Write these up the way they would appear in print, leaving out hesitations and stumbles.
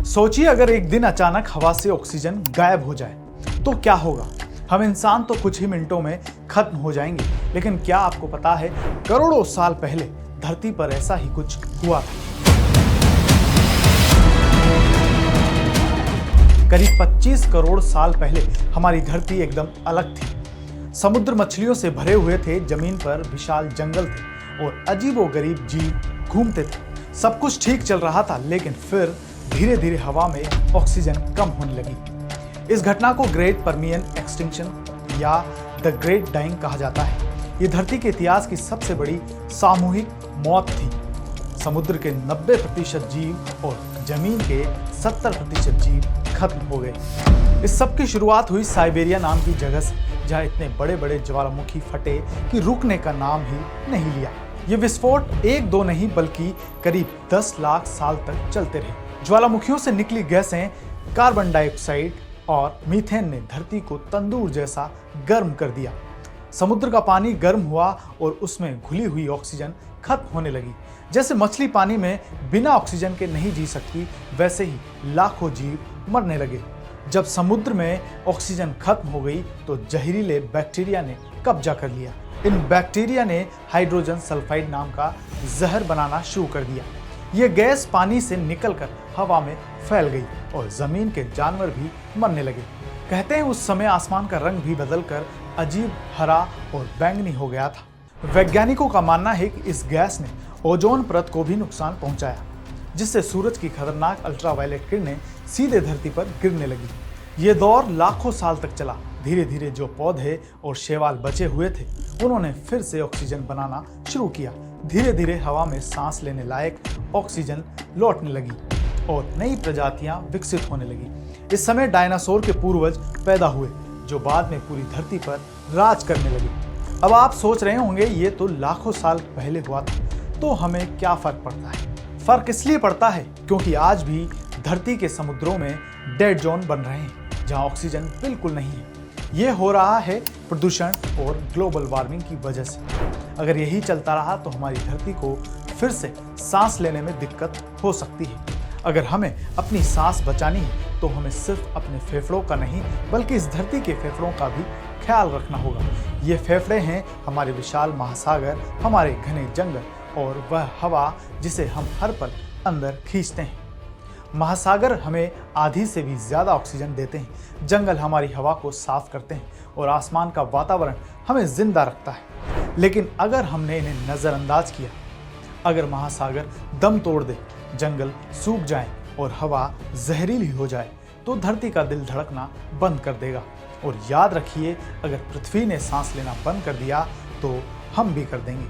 सोचिए अगर एक दिन अचानक हवा से ऑक्सीजन गायब हो जाए तो क्या होगा। हम इंसान तो कुछ ही मिनटों में खत्म हो जाएंगे, लेकिन क्या आपको पता है करोड़ों साल पहले धरती पर ऐसा ही कुछ हुआ था। करीब 25 करोड़ साल पहले हमारी धरती एकदम अलग थी। समुद्र मछलियों से भरे हुए थे, जमीन पर विशाल जंगल थे और अजीबोगरीब जीव घूमते थे। सब कुछ ठीक चल रहा था, लेकिन फिर धीरे धीरे हवा में ऑक्सीजन कम होने लगी। इस घटना को ग्रेट पर्मियन एक्सटिंक्शन या द ग्रेट डाइंग कहा जाता है। ये धरती के इतिहास की सबसे बड़ी सामूहिक मौत थी। समुद्र के 90% जीव और जमीन के 70% जीव खत्म हो गए। इस सब की शुरुआत हुई साइबेरिया नाम की जगह से, जहां इतने बड़े बड़े ज्वालामुखी फटे कि रुकने का नाम ही नहीं लिया। ये विस्फोट एक दो नहीं बल्कि करीब 10 लाख साल तक चलते रहे। ज्वालामुखियों से निकली गैसें कार्बन डाइऑक्साइड और मीथेन ने धरती को तंदूर जैसा गर्म कर दिया। समुद्र का पानी गर्म हुआ और उसमें घुली हुई ऑक्सीजन खत्म होने लगी। जैसे मछली पानी में बिना ऑक्सीजन के नहीं जी सकती, वैसे ही लाखों जीव मरने लगे। जब समुद्र में ऑक्सीजन खत्म हो गई तो जहरीले बैक्टीरिया ने कब्जा कर लिया। इन बैक्टीरिया ने हाइड्रोजन सल्फाइड नाम का जहर बनाना शुरू कर दिया। ये गैस पानी से निकलकर हवा में फैल गई और जमीन के जानवर भी मरने लगे। कहते हैं उस समय आसमान का रंग भी बदलकर अजीब हरा और बैंगनी हो गया था। वैज्ञानिकों का मानना है कि इस गैस ने ओजोन परत को भी नुकसान पहुंचाया, जिससे सूरज की खतरनाक अल्ट्रावायलेट किरणें सीधे धरती पर गिरने लगी। ये दौर लाखों साल तक चला। धीरे धीरे जो पौधे और शैवाल बचे हुए थे, उन्होंने फिर से ऑक्सीजन बनाना शुरू किया। धीरे धीरे हवा में सांस लेने लायक ऑक्सीजन लौटने लगी और नई प्रजातियां विकसित होने लगी। इस समय डायनासोर के पूर्वज पैदा हुए, जो बाद में पूरी धरती पर राज करने लगे। अब आप सोच रहे होंगे ये तो लाखों साल पहले हुआ था, तो हमें क्या फर्क पड़ता है? फर्क इसलिए पड़ता है क्योंकि आज भी धरती के समुद्रों में डेड जोन बन रहे हैं, जहां ऑक्सीजन बिल्कुल नहीं है। ये हो रहा है प्रदूषण और ग्लोबल वार्मिंग की वजह से। अगर यही चलता रहा तो हमारी धरती को फिर से सांस लेने में दिक्कत हो सकती है। अगर हमें अपनी सांस बचानी है तो हमें सिर्फ अपने फेफड़ों का नहीं बल्कि इस धरती के फेफड़ों का भी ख्याल रखना होगा। ये फेफड़े हैं हमारे विशाल महासागर, हमारे घने जंगल और वह हवा जिसे हम हर पल अंदर खींचते हैं। महासागर हमें आधी से भी ज्यादा ऑक्सीजन देते हैं, जंगल हमारी हवा को साफ करते हैं और आसमान का वातावरण हमें जिंदा रखता है। लेकिन अगर हमने इन्हें नजरअंदाज किया, अगर महासागर दम तोड़ दे, जंगल सूख जाए और हवा जहरीली हो जाए, तो धरती का दिल धड़कना बंद कर देगा। और याद रखिए, अगर पृथ्वी ने सांस लेना बंद कर दिया तो हम भी कर देंगे।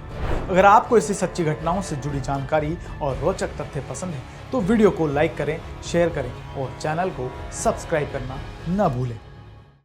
अगर आपको ऐसी सच्ची घटनाओं से जुड़ी जानकारी और रोचक तथ्य पसंद है तो वीडियो को लाइक करें, शेयर करें और चैनल को सब्सक्राइब करना न भूलें।